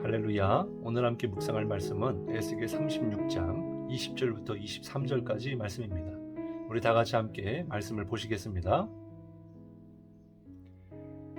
할렐루야. 오늘 함께 묵상할 말씀은 에스겔 36장 20절부터 23절까지 말씀입니다. 우리 다 같이 함께 말씀을 보시겠습니다.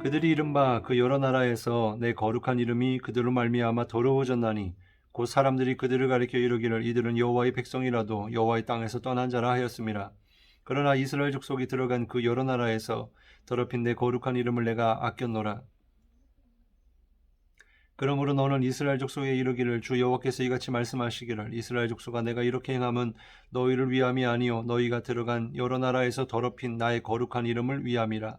그들이 이른바 그 여러 나라에서 내 거룩한 이름이 그들로 말미암아 더러워졌나니 곧 사람들이 그들을 가리켜 이르기를 이들은 여호와의 백성이라도 여호와의 땅에서 떠난 자라 하였음이라. 그러나 이스라엘 족속이 들어간 그 여러 나라에서 더럽힌 내 거룩한 이름을 내가 아꼈노라. 그러므로 너는 이스라엘 족속에 이르기를 주 여호와께서 이같이 말씀하시기를 이스라엘 족속아 내가 이렇게 행함은 너희를 위함이 아니요 너희가 들어간 여러 나라에서 더럽힌 나의 거룩한 이름을 위함이라.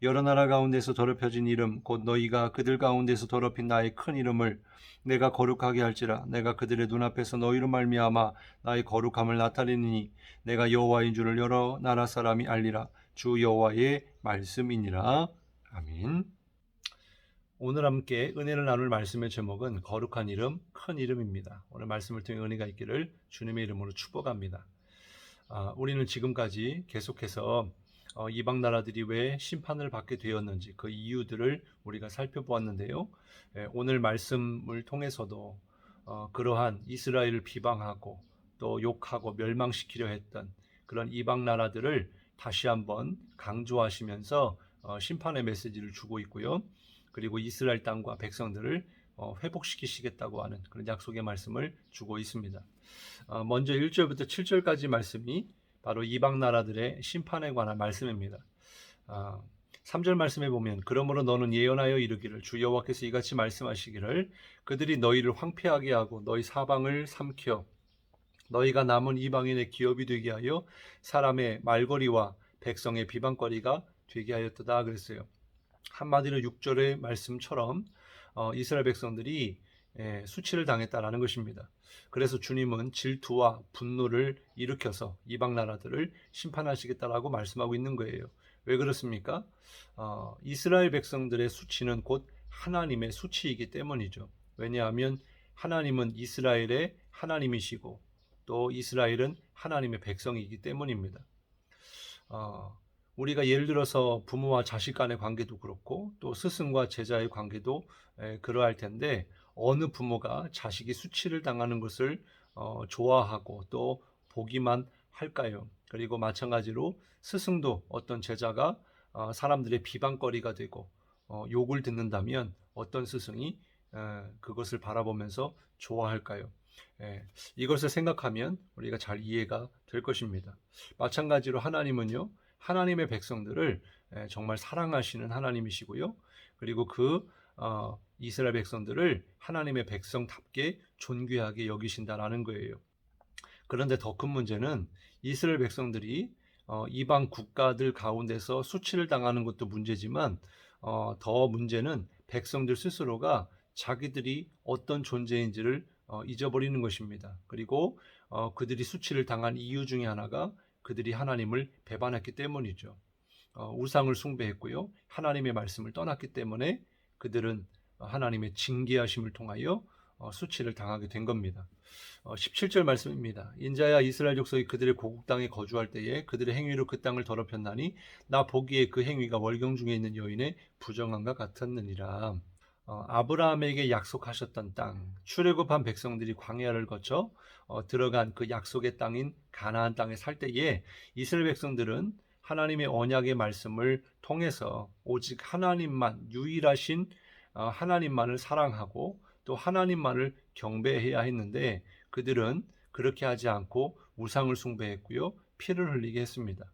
여러 나라 가운데서 더럽혀진 이름 곧 너희가 그들 가운데서 더럽힌 나의 큰 이름을 내가 거룩하게 할지라. 내가 그들의 눈앞에서 너희로 말미암아 나의 거룩함을 나타내니 내가 여호와인 줄을 여러 나라 사람이 알리라. 주 여호와의 말씀이니라. 아멘. 오늘 함께 은혜를 나눌 말씀의 제목은 거룩한 이름, 큰 이름입니다. 오늘 말씀을 통해 은혜가 있기를 주님의 이름으로 축복합니다. 우리는 지금까지 계속해서 이방 나라들이 왜 심판을 받게 되었는지 그 이유들을 우리가 살펴보았는데요. 오늘 말씀을 통해서도 그러한 이스라엘을 비방하고 또 욕하고 멸망시키려 했던 그런 이방 나라들을 다시 한번 강조하시면서 심판의 메시지를 주고 있고요. 그리고 이스라엘 땅과 백성들을 회복시키시겠다고 하는 그런 약속의 말씀을 주고 있습니다. 먼저 1절부터 7절까지 말씀이 바로 이방 나라들의 심판에 관한 말씀입니다. 3절 말씀에 보면 그러므로 너는 예언하여 이르기를 주 여호와께서 이같이 말씀하시기를 그들이 너희를 황폐하게 하고 너희 사방을 삼켜 너희가 남은 이방인의 기업이 되게 하여 사람의 말거리와 백성의 비방거리가 되게 하였도다 그랬어요. 한마디로 6절의 말씀처럼 이스라엘 백성들이 수치를 당했다라는 것입니다. 그래서 주님은 질투와 분노를 일으켜서 이방 나라들을 심판하시겠다라고 말씀하고 있는 거예요. 왜 그렇습니까? 이스라엘 백성들의 수치는 곧 하나님의 수치이기 때문이죠. 왜냐하면 하나님은 이스라엘의 하나님이시고 또 이스라엘은 하나님의 백성이기 때문입니다. 우리가 예를 들어서 부모와 자식 간의 관계도 그렇고 또 스승과 제자의 관계도 그러할 텐데 어느 부모가 자식이 수치를 당하는 것을 좋아하고 또 보기만 할까요? 그리고 마찬가지로 스승도 어떤 제자가 사람들의 비방거리가 되고 욕을 듣는다면 어떤 스승이 그것을 바라보면서 좋아할까요? 이것을 생각하면 우리가 잘 이해가 될 것입니다. 마찬가지로 하나님은요. 하나님의 백성들을 정말 사랑하시는 하나님이시고요. 그리고 그 이스라엘 백성들을 하나님의 백성답게 존귀하게 여기신다라는 거예요. 그런데 더 큰 문제는 이스라엘 백성들이 이방 국가들 가운데서 수치를 당하는 것도 문제지만 더 문제는 백성들 스스로가 자기들이 어떤 존재인지를 잊어버리는 것입니다. 그리고 그들이 수치를 당한 이유 중에 하나가 그들이 하나님을 배반했기 때문이죠. 우상을 숭배했고요. 하나님의 말씀을 떠났기 때문에 그들은 하나님의 징계하심을 통하여 수치를 당하게 된 겁니다. 17절 말씀입니다. 인자야 이스라엘 족속이 그들의 고국 땅에 거주할 때에 그들의 행위로 그 땅을 더럽혔나니 나 보기에 그 행위가 월경 중에 있는 여인의 부정함과 같았느니라. 아브라함에게 약속하셨던 땅, 출애굽한 백성들이 광야를 거쳐 들어간 그 약속의 땅인 가나안 땅에 살 때에 이스라엘 백성들은 하나님의 언약의 말씀을 통해서 오직 하나님만 유일하신 하나님만을 사랑하고 또 하나님만을 경배해야 했는데 그들은 그렇게 하지 않고 우상을 숭배했고요. 피를 흘리게 했습니다.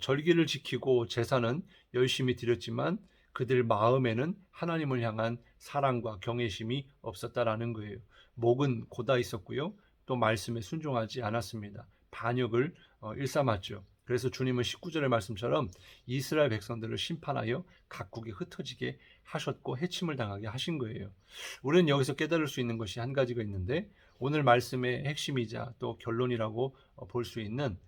절기를 지키고 제사는 열심히 드렸지만 그들 마음에는 하나님을 향한 사랑과 경외심이 없었다라는 거예요. 목은 고다 있었고요. 또 말씀에 순종하지 않았습니다. 반역을 일삼았죠. 그래서 주님은 19절의 말씀처럼 이스라엘 백성들을 심판하여 각국에 흩어지게 하셨고 해침을 당하게 하신 거예요. 우리는 여기서 깨달을 수 있는 것이 한 가지가 있는데 오늘 말씀의 핵심이자 또 결론이라고 볼 수 있는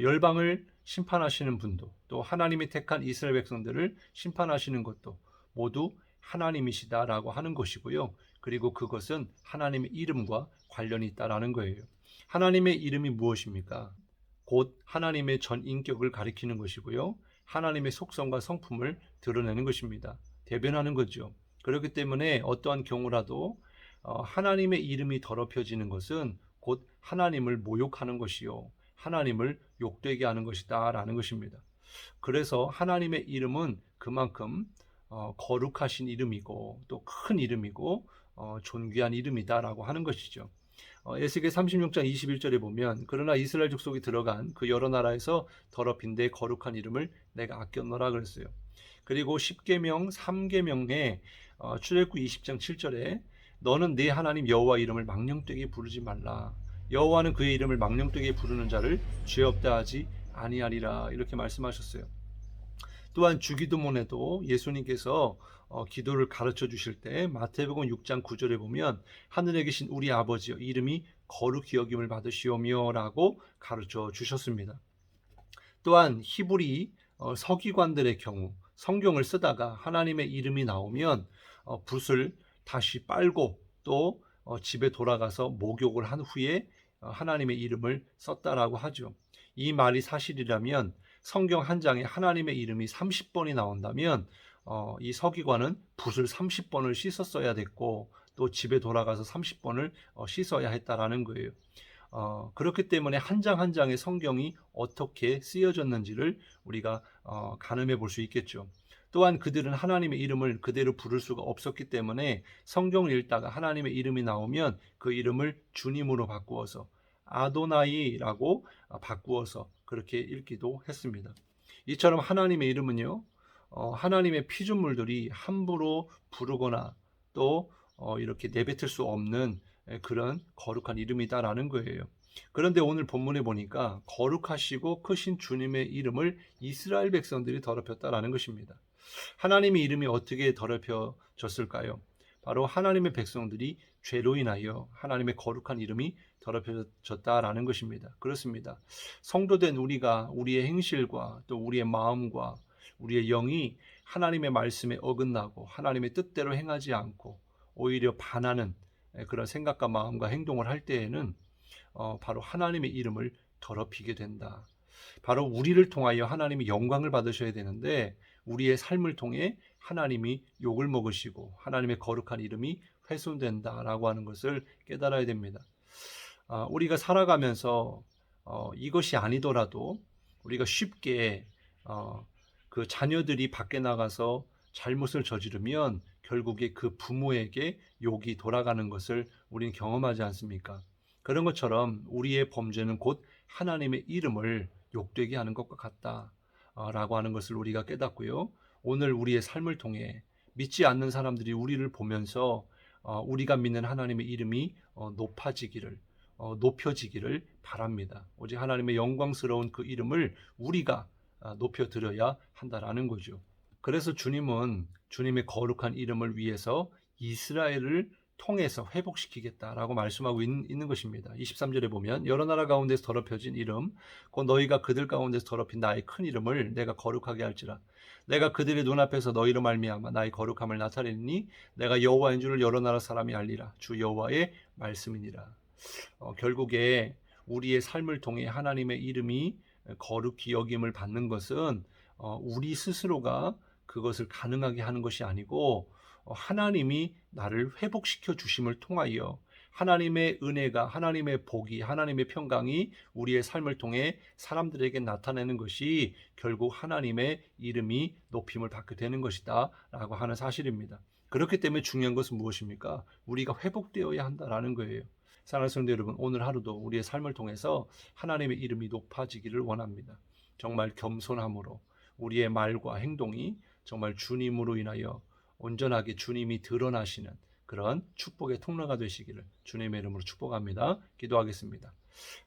열방을 심판하시는 분도 또 하나님이 택한 이스라엘 백성들을 심판하시는 것도 모두 하나님이시다라고 하는 것이고요. 그리고 그것은 하나님의 이름과 관련이 있다라는 거예요. 하나님의 이름이 무엇입니까? 곧 하나님의 전 인격을 가리키는 것이고요. 하나님의 속성과 성품을 드러내는 것입니다. 대변하는 거죠. 그렇기 때문에 어떠한 경우라도 하나님의 이름이 더럽혀지는 것은 곧 하나님을 모욕하는 것이요 하나님을 욕되게 하는 것이다라는 것입니다. 그래서 하나님의 이름은 그만큼 거룩하신 이름이고 또 큰 이름이고 존귀한 이름이다라고 하는 것이죠. 에스겔 36장 21절에 보면 그러나 이스라엘 족속이 들어간 그 여러 나라에서 더럽힌 내 거룩한 이름을 내가 아꼈노라 그랬어요. 그리고 10계명 3계명에 출애굽기 20장 7절에 너는 네 하나님 여호와 이름을 망령되게 부르지 말라. 여호와는 그의 이름을 망령되게 부르는 자를 죄 없다 하지 아니하리라 이렇게 말씀하셨어요. 또한 주기도문에도 예수님께서 기도를 가르쳐 주실 때 마태복음 6장 9절에 보면 하늘에 계신 우리 아버지여 이름이 거룩히 여김을 받으시오며라고 가르쳐 주셨습니다. 또한 히브리 서기관들의 경우 성경을 쓰다가 하나님의 이름이 나오면 붓을 다시 빨고 또 집에 돌아가서 목욕을 한 후에 하나님의 이름을 썼다라고 하죠. 이 말이 사실이라면 성경 한 장에 하나님의 이름이 30번이 나온다면 이 서기관은 붓을 30번을 씻었어야 됐고 또 집에 돌아가서 30번을 씻어야 했다라는 거예요. 그렇기 때문에 한 장 한 장의 성경이 어떻게 쓰여졌는지를 우리가 가늠해 볼 수 있겠죠. 또한 그들은 하나님의 이름을 그대로 부를 수가 없었기 때문에 성경을 읽다가 하나님의 이름이 나오면 그 이름을 주님으로 바꾸어서 아도나이라고 바꾸어서 그렇게 읽기도 했습니다. 이처럼 하나님의 이름은요, 하나님의 피조물들이 함부로 부르거나 또 이렇게 내뱉을 수 없는 그런 거룩한 이름이다라는 거예요. 그런데 오늘 본문에 보니까 거룩하시고 크신 주님의 이름을 이스라엘 백성들이 더럽혔다라는 것입니다. 하나님의 이름이 어떻게 더럽혀졌을까요? 바로 하나님의 백성들이 죄로 인하여 하나님의 거룩한 이름이 더럽혀졌다라는 것입니다. 그렇습니다. 성도된 우리가 우리의 행실과 또 우리의 마음과 우리의 영이 하나님의 말씀에 어긋나고 하나님의 뜻대로 행하지 않고 오히려 반하는 그런 생각과 마음과 행동을 할 때에는 바로 하나님의 이름을 더럽히게 된다. 바로 우리를 통하여 하나님이 영광을 받으셔야 되는데 우리의 삶을 통해 하나님이 욕을 먹으시고 하나님의 거룩한 이름이 훼손된다라고 하는 것을 깨달아야 됩니다. 우리가 살아가면서 이것이 아니더라도 우리가 쉽게 그 자녀들이 밖에 나가서 잘못을 저지르면 결국에 그 부모에게 욕이 돌아가는 것을 우리는 경험하지 않습니까? 그런 것처럼 우리의 범죄는 곧 하나님의 이름을 욕되게 하는 것과 같다라고 하는 것을 우리가 깨닫고요. 오늘 우리의 삶을 통해 믿지 않는 사람들이 우리를 보면서 우리가 믿는 하나님의 이름이 높아지기를 높여지기를 바랍니다. 오직 하나님의 영광스러운 그 이름을 우리가 높여드려야 한다라는 거죠. 그래서 주님은 주님의 거룩한 이름을 위해서 이스라엘을 통해서 회복시키겠다라고 말씀하고 있는 것입니다. 23절에 보면 여러 나라 가운데서 더럽혀진 이름 곧 너희가 그들 가운데서 더럽힌 나의 큰 이름을 내가 거룩하게 할지라 내가 그들의 눈앞에서 너희로 말미암아 나의 거룩함을 나타내니 내가 여호와인 줄을 여러 나라 사람이 알리라 주 여호와의 말씀이니라. 결국에 우리의 삶을 통해 하나님의 이름이 거룩히 여김을 받는 것은 우리 스스로가 그것을 가능하게 하는 것이 아니고 하나님이 나를 회복시켜 주심을 통하여 하나님의 은혜가 하나님의 복이 하나님의 평강이 우리의 삶을 통해 사람들에게 나타내는 것이 결국 하나님의 이름이 높임을 받게 되는 것이다 라고 하는 사실입니다. 그렇기 때문에 중요한 것은 무엇입니까? 우리가 회복되어야 한다라는 거예요. 사랑하는 성도 여러분, 오늘 하루도 우리의 삶을 통해서 하나님의 이름이 높아지기를 원합니다. 정말 겸손함으로 우리의 말과 행동이 정말 주님으로 인하여 온전하게 주님이 드러나시는 그런 축복의 통로가 되시기를 주님의 이름으로 축복합니다. 기도하겠습니다.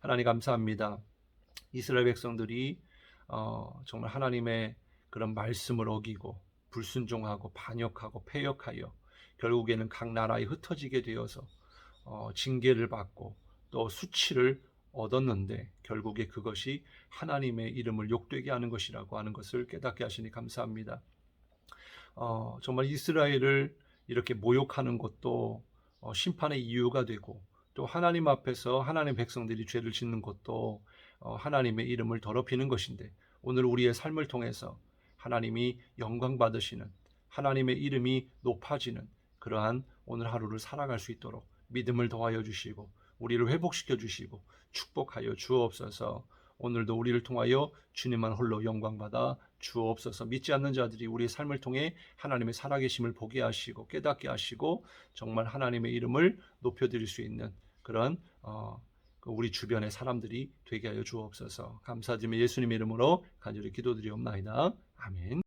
하나님 감사합니다. 이스라엘 백성들이 정말 하나님의 그런 말씀을 어기고 불순종하고 반역하고 패역하여 결국에는 각 나라에 흩어지게 되어서 징계를 받고 또 수치를 얻었는데 결국에 그것이 하나님의 이름을 욕되게 하는 것이라고 하는 것을 깨닫게 하시니 감사합니다. 정말 이스라엘을 이렇게 모욕하는 것도 심판의 이유가 되고 또 하나님 앞에서 하나님 백성들이 죄를 짓는 것도 하나님의 이름을 더럽히는 것인데 오늘 우리의 삶을 통해서 하나님이 영광 받으시는 하나님의 이름이 높아지는 그러한 오늘 하루를 살아갈 수 있도록 믿음을 더하여 주시고 우리를 회복시켜 주시고 축복하여 주옵소서. 오늘도 우리를 통하여 주님만 홀로 영광받아 주옵소서. 믿지 않는 자들이 우리의 삶을 통해 하나님의 살아계심을 보게 하시고 깨닫게 하시고 정말 하나님의 이름을 높여드릴 수 있는 그런 우리 주변의 사람들이 되게 하여 주옵소서. 감사드리며 예수님의 이름으로 간절히 기도드리옵나이다. 아멘.